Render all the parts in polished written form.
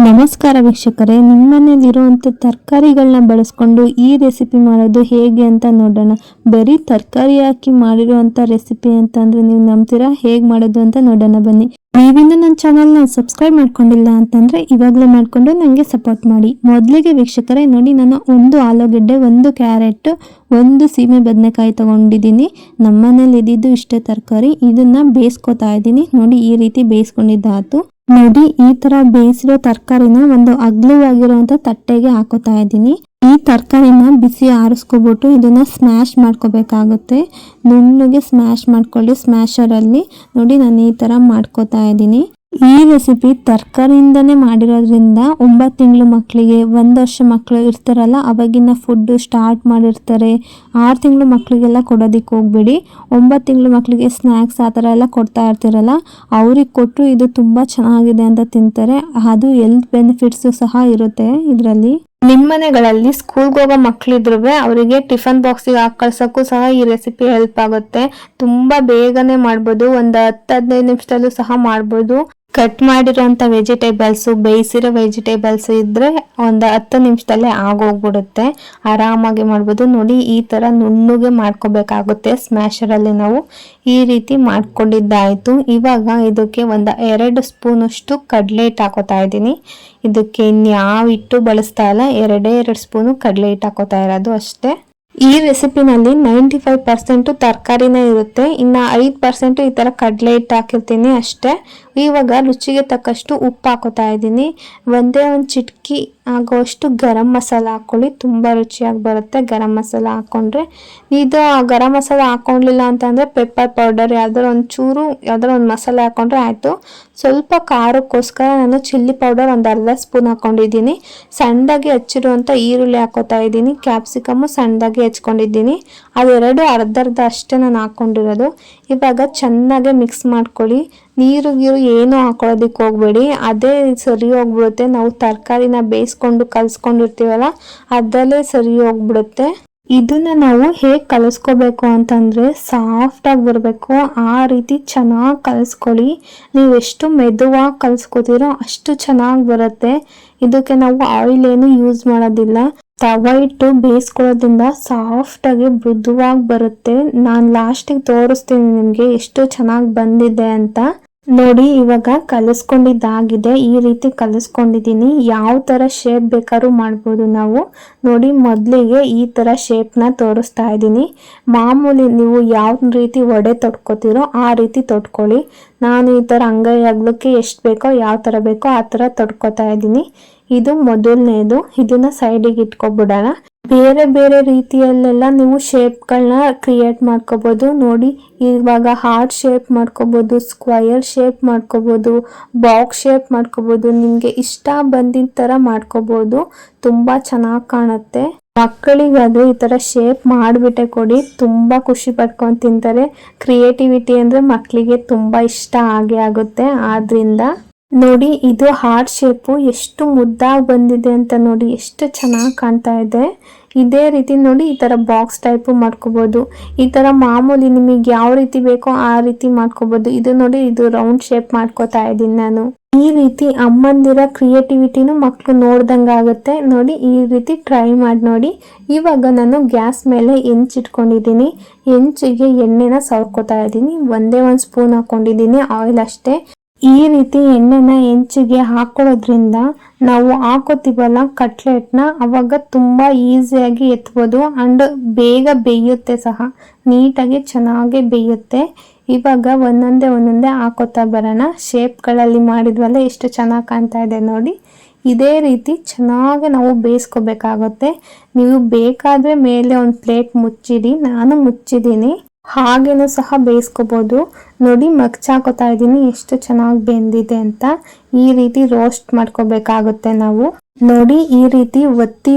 ನಮಸ್ಕಾರ ವೀಕ್ಷಕರೇ, ನಿಮ್ಮನೇಲಿರುವಂಥ ತರಕಾರಿಗಳನ್ನ ಬಳಸ್ಕೊಂಡು ಈ ರೆಸಿಪಿ ಮಾಡೋದು ಹೇಗೆ ಅಂತ ನೋಡೋಣ. ಬರೀ ತರಕಾರಿ ಹಾಕಿ ಮಾಡಿರುವಂಥ ರೆಸಿಪಿ ಅಂತಂದರೆ ನೀವು ನಂಬ್ತೀರಾ? ಹೇಗೆ ಮಾಡೋದು ಅಂತ ನೋಡೋಣ ಬನ್ನಿ. ನೀವಿನ್ನು ನನ್ನ ಚಾನಲ್ನ ಸಬ್ಸ್ಕ್ರೈಬ್ ಮಾಡ್ಕೊಂಡಿಲ್ಲ ಅಂತಂದರೆ ಇವಾಗಲೇ ಮಾಡಿಕೊಂಡು ನನಗೆ ಸಪೋರ್ಟ್ ಮಾಡಿ. ಮೊದಲಿಗೆ ವೀಕ್ಷಕರೇ ನೋಡಿ, ನಾನು ಒಂದು ಆಲೂಗೆಡ್ಡೆ, ಒಂದು ಕ್ಯಾರೆಟ್, ಒಂದು ಸೀಮೆ ಬದನೆಕಾಯಿ ತೊಗೊಂಡಿದ್ದೀನಿ. ನಮ್ಮನೇಲಿ ಇದ್ದಿದ್ದು ಇಷ್ಟೇ ತರಕಾರಿ. ಇದನ್ನು ಬೇಯಿಸ್ಕೊತಾ ಇದ್ದೀನಿ. ನೋಡಿ, ಈ ರೀತಿ ಬೇಯಿಸ್ಕೊಂಡಿದ್ದಾಯ್ತು. ನೋಡಿ, ಈ ತರ ಬೇಯಿಸಿರೋ ತರಕಾರಿನ ಒಂದು ಅಗಲವಾಗಿರುವಂತ ತಟ್ಟೆಗೆ ಹಾಕೋತಾ ಇದ್ದೀನಿ. ಈ ತರಕಾರಿನ ಬಿಸಿ ಆರಿಸ್ಕೊಬಿಟ್ಟು ಇದನ್ನ ಸ್ಮ್ಯಾಶ್ ಮಾಡ್ಕೋಬೇಕಾಗುತ್ತೆ. ನುಣ್ಣಗೆ ಸ್ಮ್ಯಾಶ್ ಮಾಡ್ಕೊಳ್ಳಿ ಸ್ಮ್ಯಾಶರ್ ಅಲ್ಲಿ. ನೋಡಿ, ನಾನು ಈ ತರ ಮಾಡ್ಕೋತಾ ಇದ್ದೀನಿ. ಈ ರೆಸಿಪಿ ತರಕಾರಿಯಿಂದನೇ ಮಾಡಿರೋದ್ರಿಂದ 9 ತಿಂಗಳು ಮಕ್ಕಳಿಗೆ, 1 ವರ್ಷ ಮಕ್ಕಳು ಇರ್ತಾರಲ್ಲ ಅವಾಗಿನ ಫುಡ್ ಸ್ಟಾರ್ಟ್ ಮಾಡಿರ್ತಾರೆ. 6 ತಿಂಗಳು ಮಕ್ಕಳಿಗೆಲ್ಲ ಕೊಡೋದಿಕ್ಕೆ ಹೋಗ್ಬೇಡಿ. 9 ತಿಂಗಳು ಮಕ್ಕಳಿಗೆ ಸ್ನ್ಯಾಕ್ಸ್ ಆ ಥರ ಎಲ್ಲ ಕೊಡ್ತಾ ಇರ್ತೀರಲ್ಲ, ಅವ್ರಿಗೆ ಕೊಟ್ಟರು ಇದು ತುಂಬ ಚೆನ್ನಾಗಿದೆ ಅಂತ ತಿಂತಾರೆ. ಅದು ಹೆಲ್ತ್ ಬೆನಿಫಿಟ್ಸು ಸಹ ಇರುತ್ತೆ ಇದರಲ್ಲಿ. ನಿಮ್ಮ ಮನೆಗಳಲ್ಲಿ ಸ್ಕೂಲ್ಗೆ ಹೋಗೋ ಮಕ್ಕಳಿದ್ರು ಅವರಿಗೆ ಟಿಫನ್ ಬಾಕ್ಸಿಗೆ ಹಾಕಿ ಕಳ್ಸೋಕ್ಕೂ ಸಹ ಈ ರೆಸಿಪಿ ಹೆಲ್ಪ್ ಆಗುತ್ತೆ. ತುಂಬ ಬೇಗನೆ ಮಾಡ್ಬೋದು, ಒಂದು 10-15 ನಿಮಿಷದಲ್ಲೂ ಸಹ ಮಾಡ್ಬೋದು. ಕಟ್ ಮಾಡಿರೋಂಥ ವೆಜಿಟೇಬಲ್ಸು, ಬೇಯಿಸಿರೋ ವೆಜಿಟೇಬಲ್ಸ್ ಇದ್ದರೆ ಒಂದು 10 ನಿಮಿಷದಲ್ಲೇ ಆಗೋಗ್ಬಿಡುತ್ತೆ. ಆರಾಮಾಗಿ ಮಾಡ್ಬೋದು. ನೋಡಿ, ಈ ಥರ ನುಣ್ಣಗೆ ಮಾಡ್ಕೋಬೇಕಾಗುತ್ತೆ ಸ್ಮ್ಯಾಶರಲ್ಲಿ. ನಾವು ಈ ರೀತಿ ಮಾಡ್ಕೊಂಡಿದ್ದಾಯಿತು. ಇವಾಗ ಇದಕ್ಕೆ ಒಂದು 2 ಸ್ಪೂನಷ್ಟು ಕಡಲೆ ಹಿಟ್ಟು ಹಾಕೋತಾ ಇದ್ದೀನಿ. ಇದಕ್ಕೆ ಇನ್ಯಾವ ಹಿಟ್ಟು ಬಳಸ್ತಾ ಇಲ್ಲ, 2 ಸ್ಪೂನು ಕಡಲೆ ಹಿಟ್ಟು ಹಾಕೋತಾ ಇರೋದು ಅಷ್ಟೇ. ಈ ರೆಸಿಪಿನಲ್ಲಿ 95% ತರಕಾರಿನೇ ಇರುತ್ತೆ, ಇನ್ನು 5% ಈ ಥರ ಕಡಲೆ ಹಿಟ್ಟು ಹಾಕಿರ್ತೀನಿ ಅಷ್ಟೇ. ಇವಾಗ ರುಚಿಗೆ ತಕ್ಕಷ್ಟು ಉಪ್ಪು ಹಾಕೋತಾ ಇದ್ದೀನಿ. ಒಂದೇ ಒಂದು ಚಿಟಕಿ ಆಗೋಷ್ಟು ಗರಂ ಮಸಾಲ ಹಾಕ್ಕೊಳ್ಳಿ, ತುಂಬ ರುಚಿಯಾಗಿ ಬರುತ್ತೆ ಗರಂ ಮಸಾಲ ಹಾಕ್ಕೊಂಡ್ರೆ. ಇದು ಗರಂ ಮಸಾಲ ಹಾಕ್ಕೊಳ್ಳಿಲ್ಲ ಅಂತಂದರೆ ಪೆಪ್ಪರ್ ಪೌಡರ್ ಯಾವ್ದಾರು ಒಂದು ಮಸಾಲೆ ಹಾಕ್ಕೊಂಡ್ರೆ ಆಯಿತು. ಸ್ವಲ್ಪ ಖಾರಕ್ಕೋಸ್ಕರ ನಾನು ಚಿಲ್ಲಿ ಪೌಡರ್ ಒಂದು ಅರ್ಧ ಸ್ಪೂನ್ ಹಾಕ್ಕೊಂಡಿದ್ದೀನಿ. ಸಣ್ಣದಾಗಿ ಹಚ್ಚಿರುವಂಥ ಈರುಳ್ಳಿ ಹಾಕೋತಾ ಇದ್ದೀನಿ. ಕ್ಯಾಪ್ಸಿಕಮ್ಮು ಸಣ್ಣದಾಗಿ ಹೆಚ್ಕೊಂಡಿದ್ದೀನಿ. ಅದೆರಡು ಅರ್ಧ ಅಷ್ಟೇ ನಾನು ಹಾಕ್ಕೊಂಡಿರೋದು. ಇವಾಗ ಚೆನ್ನಾಗಿ ಮಿಕ್ಸ್ ಮಾಡ್ಕೊಳ್ಳಿ. ನೀರು ಏನು ಹಾಕೊಳ್ಳೋದಕ್ಕೆ ಹೋಗ್ಬೇಡಿ, ಅದೇ ಸರಿ ಹೋಗ್ಬಿಡುತ್ತೆ. ನಾವು ತರಕಾರಿನ ಬೇಯಿಸ್ಕೊಂಡು ಕಲಿಸ್ಕೊಂಡಿರ್ತೀವಲ್ಲ ಅದರಲ್ಲೇ ಸರಿ ಹೋಗ್ಬಿಡುತ್ತೆ. ಇದನ್ನ ನಾವು ಹೇಗೆ ಕಲಿಸ್ಕೋಬೇಕು ಅಂತಂದರೆ ಸಾಫ್ಟಾಗಿ ಬರಬೇಕು, ಆ ರೀತಿ ಚೆನ್ನಾಗಿ ಕಲಿಸ್ಕೊಳ್ಳಿ. ನೀವು ಎಷ್ಟು ಮೆದುವಾಗಿ ಕಲಿಸ್ಕೋತೀರೋ ಅಷ್ಟು ಚೆನ್ನಾಗಿ ಬರುತ್ತೆ. ಇದಕ್ಕೆ ನಾವು ಆಯಿಲ್ ಏನು ಯೂಸ್ ಮಾಡೋದಿಲ್ಲ. ತವ ಇಟ್ಟು ಬೇಯಿಸ್ಕೊಳ್ಳೋದ್ರಿಂದ ಸಾಫ್ಟಾಗಿ ಮೃದುವಾಗಿ ಬರುತ್ತೆ. ನಾನು ಲಾಸ್ಟಿಗೆ ತೋರಿಸ್ತೀನಿ ನಿಮಗೆ ಎಷ್ಟು ಚೆನ್ನಾಗಿ ಬಂದಿದೆ ಅಂತ. ನೋಡಿ, ಇವಾಗ ಕಲಿಸ್ಕೊಂಡಿದ್ದಾಗಿದೆ. ಈ ರೀತಿ ಕಲಿಸ್ಕೊಂಡಿದ್ದೀನಿ. ಯಾವ ಥರ ಶೇಪ್ ಬೇಕಾದ್ರೂ ಮಾಡ್ಬೋದು ನಾವು. ನೋಡಿ, ಮೊದಲಿಗೆ ಈ ಥರ ಶೇಪ್ನ ತೋರಿಸ್ತಾ ಇದ್ದೀನಿ. ಮಾಮೂಲಿ ನೀವು ಯಾವ ರೀತಿ ವಡೆ ತೊಟ್ಕೋತೀರೋ ಆ ರೀತಿ ತೊಟ್ಕೊಳ್ಳಿ. ನಾನು ಈ ಥರ ಅಂಗೈ ಅಗಲಕ್ಕೆ ಎಷ್ಟು ಬೇಕೋ, ಯಾವ ಥರ ಬೇಕೋ ಆ ಥರ ತೊಟ್ಕೋತಾ ಇದ್ದೀನಿ. ಇದು ಮೊದಲನೇದು. ಇದನ್ನ ಸೈಡಿಗೆ ಇಟ್ಕೊಬಿಡೋಣ. ಬೇರೆ ಬೇರೆ ರೀತಿಯಲ್ಲೆಲ್ಲ ನೀವು ಶೇಪ್ಗಳನ್ನ ಕ್ರಿಯೇಟ್ ಮಾಡ್ಕೋಬೋದು. ನೋಡಿ, ಇವಾಗ ಹಾರ್ಟ್ ಶೇಪ್ ಮಾಡ್ಕೋಬೋದು, ಸ್ಕ್ವಯರ್ ಶೇಪ್ ಮಾಡ್ಕೋಬೋದು, ಬಾಕ್ಸ್ ಶೇಪ್ ಮಾಡ್ಕೋಬೋದು. ನಿಮಗೆ ಇಷ್ಟ ಬಂದಿದ್ದ ಥರ ಮಾಡ್ಕೋಬೋದು. ತುಂಬ ಚೆನ್ನಾಗಿ ಕಾಣುತ್ತೆ. ಮಕ್ಕಳಿಗಾದ್ರೆ ಈ ಥರ ಶೇಪ್ ಮಾಡಿಬಿಟ್ಟೆ ಕೊಡಿ, ತುಂಬ ಖುಷಿ ಪಡ್ಕೊಂಡು ತಿಂತಾರೆ. ಕ್ರಿಯೇಟಿವಿಟಿ ಅಂದರೆ ಮಕ್ಕಳಿಗೆ ತುಂಬ ಇಷ್ಟ ಆಗೇ ಆಗುತ್ತೆ. ಆದ್ರಿಂದ ನೋಡಿ, ಇದು ಹಾರ್ಟ್ ಶೇಪು ಎಷ್ಟು ಮುದ್ದಾಗಿ ಬಂದಿದೆ ಅಂತ ನೋಡಿ, ಎಷ್ಟು ಚೆನ್ನಾಗಿ ಕಾಣ್ತಾ ಇದೆ. ಇದೇ ರೀತಿ ನೋಡಿ, ಈ ಥರ ಬಾಕ್ಸ್ ಟೈಪು ಮಾಡ್ಕೋಬೋದು. ಈ ಥರ ಮಾಮೂಲಿ ನಿಮಗೆ ಯಾವ ರೀತಿ ಬೇಕೋ ಆ ರೀತಿ ಮಾಡ್ಕೋಬೋದು. ಇದು ನೋಡಿ, ಇದು ರೌಂಡ್ ಶೇಪ್ ಮಾಡ್ಕೋತಾ ಇದ್ದೀನಿ ನಾನು. ಈ ರೀತಿ ಅಮ್ಮಂದಿರ ಕ್ರಿಯೇಟಿವಿಟಿನೂ ಮಕ್ಕಳು ನೋಡ್ದಂಗೆ ಆಗುತ್ತೆ. ನೋಡಿ, ಈ ರೀತಿ ಟ್ರೈ ಮಾಡಿ ನೋಡಿ. ಇವಾಗ ನಾನು ಗ್ಯಾಸ್ ಮೇಲೆ ಹೆಂಚಿಟ್ಕೊಂಡಿದ್ದೀನಿ. ಹೆಂಚಿಗೆ ಎಣ್ಣೆನ ಸವರ್ಕೋತಾ ಇದ್ದೀನಿ. ಒಂದೇ ಒಂದು ಸ್ಪೂನ್ ಹಾಕ್ಕೊಂಡಿದ್ದೀನಿ ಆಯಿಲ್ ಅಷ್ಟೇ. ಈ ರೀತಿ ಎಣ್ಣೆನ ಹೆಂಚಿಗೆ ಹಾಕೊಳ್ಳೋದ್ರಿಂದ ನಾವು ಹಾಕೋತೀವಲ್ಲ ಕಟ್ಲೆಟ್ನ, ಅವಾಗ ತುಂಬ ಈಸಿಯಾಗಿ ಎತ್ಬೋದು ಆ್ಯಂಡ್ ಬೇಗ ಬೇಯುತ್ತೆ ಸಹ. ನೀಟಾಗಿ ಚೆನ್ನಾಗಿ ಬೇಯುತ್ತೆ. ಇವಾಗ ಒಂದೊಂದೇ ಹಾಕೋತಾ ಬರೋಣ. ಶೇಪ್ಗಳಲ್ಲಿ ಮಾಡಿದ್ವಲ್ಲ ಎಷ್ಟು ಚೆನ್ನಾಗಿ ಕಾಣ್ತಾ ಇದೆ ನೋಡಿ. ಇದೇ ರೀತಿ ಚೆನ್ನಾಗಿ ನಾವು ಬೇಯಿಸ್ಕೋಬೇಕಾಗುತ್ತೆ. ನೀವು ಬೇಕಾದರೆ ಮೇಲೆ ಒಂದು ಪ್ಲೇಟ್ ಮುಚ್ಚಿಡಿ, ನಾನು ಮುಚ್ಚಿದ್ದೀನಿ. ಹಾಗೇನೂ ಸಹ ಬೇಯಿಸ್ಕೋಬೋದು. ನೋಡಿ, ಮಗ್ಚಾಕೋತಾ ಇದ್ದೀನಿ ಎಷ್ಟು ಚೆನ್ನಾಗಿ ಬೆಂದಿದೆ ಅಂತ. ಈ ರೀತಿ ರೋಸ್ಟ್ ಮಾಡ್ಕೋಬೇಕಾಗುತ್ತೆ ನಾವು. ನೋಡಿ, ಈ ರೀತಿ ಒತ್ತಿ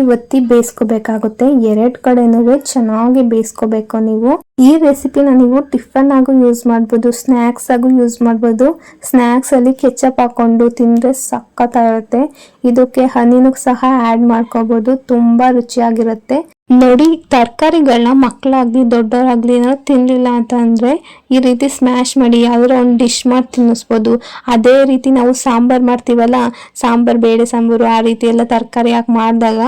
ಬೇಯಿಸ್ಕೋಬೇಕಾಗುತ್ತೆ. 2 ಕಡೆನೂ ಚೆನ್ನಾಗಿ ಬೇಯಿಸ್ಕೋಬೇಕು ನೀವು. ಈ ರೆಸಿಪಿನ ನೀವು ಟಿಫನ್ ಆಗು ಯೂಸ್ ಮಾಡ್ಬೋದು, ಸ್ನ್ಯಾಕ್ಸ್ ಆಗು ಯೂಸ್ ಮಾಡ್ಬೋದು. ಸ್ನ್ಯಾಕ್ಸ್ ಅಲ್ಲಿ ಕೆಚಪ್ ಹಾಕೊಂಡು ತಿಂದ್ರೆ ಸಖತ್ತಾಗಿರುತ್ತೆ. ಇದಕ್ಕೆ ಹನಿನೂ ಸಹ ಆ್ಯಡ್ ಮಾಡ್ಕೋಬೋದು, ತುಂಬ ರುಚಿಯಾಗಿರುತ್ತೆ. ನೋಡಿ, ತರಕಾರಿಗಳನ್ನ ಮಕ್ಕಳಾಗ್ಲಿ ದೊಡ್ಡವರಾಗ್ಲಿ ಏನಾದ್ರು ತಿನ್ನಲಿಲ್ಲ ಅಂತ ಅಂದರೆ ಈ ರೀತಿ ಸ್ಮ್ಯಾಶ್ ಮಾಡಿ ಯಾವ್ದಾರ ಒಂದು ಡಿಶ್ ಮಾಡಿ ತಿನ್ನಿಸ್ಬೋದು. ಅದೇ ರೀತಿ ನಾವು ಸಾಂಬಾರು ಮಾಡ್ತೀವಲ್ಲ, ಬೇಳೆ ಸಾಂಬಾರು ಆ ರೀತಿ ಎಲ್ಲ ತರಕಾರಿ ಹಾಕಿ ಮಾಡಿದಾಗ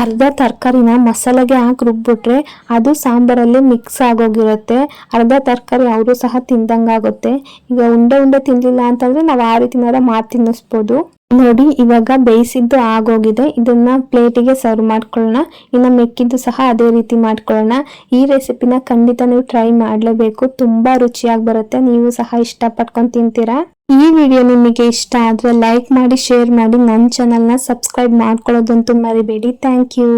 ಅರ್ಧ ತರಕಾರಿನ ಮಸಾಲೆಗೆ ಹಾಕಿ ರುಬ್ಬಿಟ್ರೆ ಅದು ಸಾಂಬಾರಲ್ಲಿ ಮಿಕ್ಸ್ ಆಗೋಗಿರುತ್ತೆ. ಅರ್ಧ ತರಕಾರಿ ಅವರು ಸಹ ತಿಂದಂಗಾಗುತ್ತೆ. ಈಗ ಉಂಡೆ ತಿನ್ನಲಿಲ್ಲ ಅಂತಂದರೆ ನಾವು ಆ ರೀತಿನಾರ ಮಾಡಿ ತಿನ್ನಿಸ್ಬೋದು. ನೋಡಿ, ಇವಾಗ ಬೇಯಿಸಿದ್ದು ಆಗೋಗಿದೆ. ಇದನ್ನ ಪ್ಲೇಟಿಗೆ ಸರ್ವ್ ಮಾಡ್ಕೊಳ್ಳೋಣ. ಇನ್ನು ಮೆಕ್ಕಿದ್ದು ಸಹ ಅದೇ ರೀತಿ ಮಾಡ್ಕೊಳ್ಳೋಣ. ಈ ರೆಸಿಪಿನ ಖಂಡಿತ ನೀವು ಟ್ರೈ ಮಾಡಲೇಬೇಕು. ತುಂಬಾ ರುಚಿಯಾಗಿ ಬರುತ್ತೆ. ನೀವು ಸಹ ಇಷ್ಟಪಟ್ಕೊಂಡು ತಿಂತೀರಾ. ಈ ವಿಡಿಯೋ ನಿಮಗೆ ಇಷ್ಟ ಆದರೆ ಲೈಕ್ ಮಾಡಿ, ಶೇರ್ ಮಾಡಿ. ನನ್ನ ಚಾನಲ್ನ ಸಬ್ಸ್ಕ್ರೈಬ್ ಮಾಡ್ಕೊಳ್ಳೋದಂತೂ ಮರಿಬೇಡಿ. Thank you.